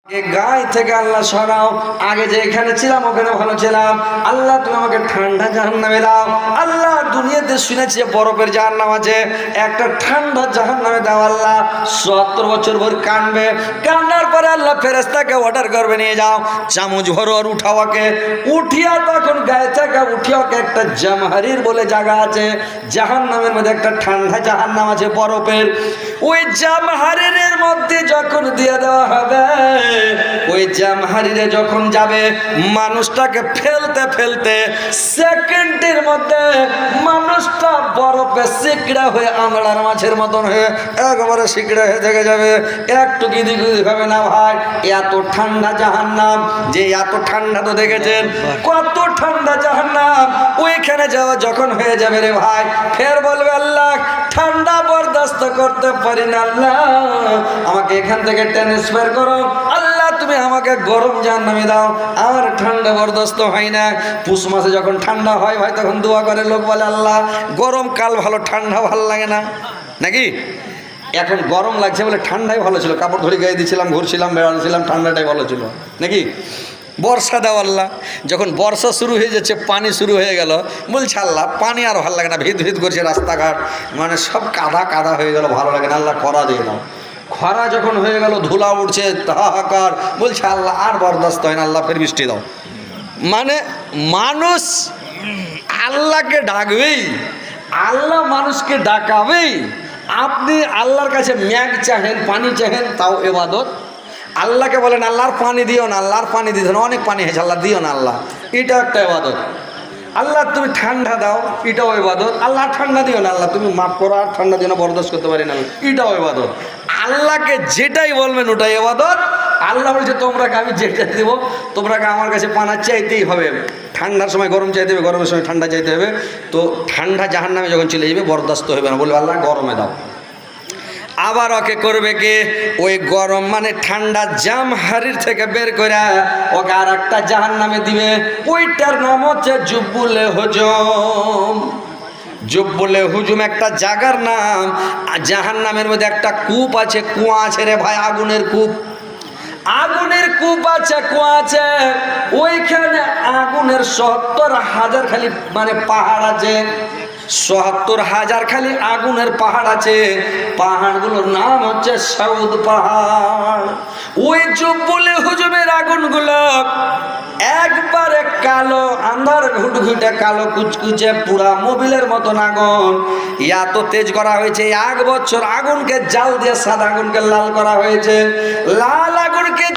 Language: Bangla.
গায়ে থেকে আল্লাহ সরাও, আগে যে এখানে ছিলাম ওখানে ভালো ছিলাম, আল্লাহ তুমি আমাকে ঠান্ডা জাহান্নামে দাও। আল্লাহ দুনিয়াতে শুনেছি বরফের জাহান্নাম আছে, একটা ঠান্ডা জাহান্নামে দাও। আল্লাহ ৭০ বছর ভর কানবে, কান্নার পরে আল্লাহ ফেরেশতাকে অর্ডার করবে, নিয়ে যাও চামচ ভরো আর উঠাওয়াকে। উঠিয়া তখন গায়ে থেকে উঠিয়াকে একটা জামহারির বলে জায়গা আছে, জাহান্নামের মধ্যে একটা ঠান্ডা জাহান্নাম আছে বরফের। ওই জামহারির মধ্যে যখন দিয়ে দেওয়া হবে, ওই জামহারিরে যখন যাবে, মানুষটাকে ফেলতে ফেলতে সেকেন্ডের মধ্যে মানুষটা বরফে সিকড়া হয়ে আংড়ার মাছের মতন হয়ে একবারে সিকড়া হয়ে থেকে যাবে, একটু দিক হবে না ভাই। এত ঠান্ডা জাহান্নাম, যে এত ঠান্ডা তো দেখেছেন, কত ঠান্ডা জাহান্নাম। ওইখানে যাওয়া যখন হয়ে যাবে রে ভাই, ফের বলবে আল্লাহ ঠান্ডা বরদাস্ত করতে পারি না, আল্লাহ আমাকে এখান থেকে ট্রান্সফার করো, আল্লাহ তুমি আমাকে গরম জাহান্নামে দাও, আমার ঠান্ডা বরদাস্ত হয় না। পুষ মাসে যখন ঠান্ডা হয় ভাই, তখন দোয়া করে লোক বলে আল্লাহ গরমকাল ভালো, ঠান্ডা ভালো লাগে না নাকি? এখন গরম লাগছে বলে ঠান্ডাই ভালো ছিল, কাপড় ধরে গায়ে দিয়েছিলাম, ঘুরছিলাম, বেড়াচ্ছিলাম, ঠান্ডাটাই ভালো ছিল নাকি? বর্ষা দাও আল্লাহ, যখন বর্ষা শুরু হয়ে যাচ্ছে, পানি শুরু হয়ে গেল, বলছে আল্লাহ পানি আর ভালো লাগে না, ভিত ভিত করছে রাস্তাঘাট, মানে সব কাদা কাদা হয়ে গেল, ভালো লাগে না, আল্লাহ খরা দিয়ে দাও। খরা যখন হয়ে গেল, ধুলা উঠছে, হাহাকার, বলছে আল্লাহ আর বরদাস্ত হয় না, আল্লাহ ফের বৃষ্টি দাও। মানে মানুষ আল্লাহকে ডাকবেই, আল্লাহ মানুষকে ডাকাবেই। আপনি আল্লাহর কাছে ম্যাগ চাহেন, পানি চাহেন, তাও ইবাদত। আল্লাহকে বলেন আল্লাহর পানি দিও না, আল্লাহর পানি দিও না, অনেক পানি হয়েছে, আল্লাহ দিও না, আল্লাহ, এটা একটা ইবাদত। আল্লাহ তুমি ঠান্ডা দাও, এটাও ইবাদত। আল্লাহ ঠান্ডা দিও না, আল্লাহ তুমি মাফ করো, আর ঠান্ডা দিও না, বরদাস্ত করতে পারি না, এটাও ইবাদত। আল্লাহকে যেটাই বলবেন ওটাই ইবাদত। আল্লাহ বলছে তোমরাকে আমি যেটা দেবো, তোমরাকে আমার কাছে পানা চাইতেই হবে, ঠান্ডার সময় গরম চাইতে হবে, গরমের সময় ঠান্ডা চাইতে হবে। তো ঠান্ডা জাহান্নামে যখন চলে যাবে, বরদাস্ত হবে না, বলবে আল্লাহ গরমে দাও। আবার ওকে করবে কি, ওই গরম মানে ঠান্ডা জামহারির থেকে বের করে ওকে আর একটা জাহান্নামে দিবে, ওইটার নাম হচ্ছে জুব্বুলে হুজুম। জুব্বুলে হুজুম একটা জায়গার নাম, জাহান্নামের মধ্যে একটা কূপ আছে, কুয়া আছে রে ভাই, আগুনের কূপ, আগুনের কূপ আছে, কুয়া আছে। ওইখানে আগুনের ৭০,০০০ খালি মানে পাহাড় আছে, ৭০,০০০ খালি আগুনের পাহাড় আছে। পাহাড়গুলোর নাম হচ্ছে সাউদ পাহাড়। ওই জুব্বুলে হুজুমের আগুনগুলো একবারে কালো, আন্ধার ঘুটঘুটে কালো কুচকুচে, পুরা মোবিলের মতন আগুন। এত তেজ করা হয়েছে, ১ বছর আগুনকে জাল দিয়ে সাদা আগুনকে লাল করা হয়েছে, লাল আগুনকে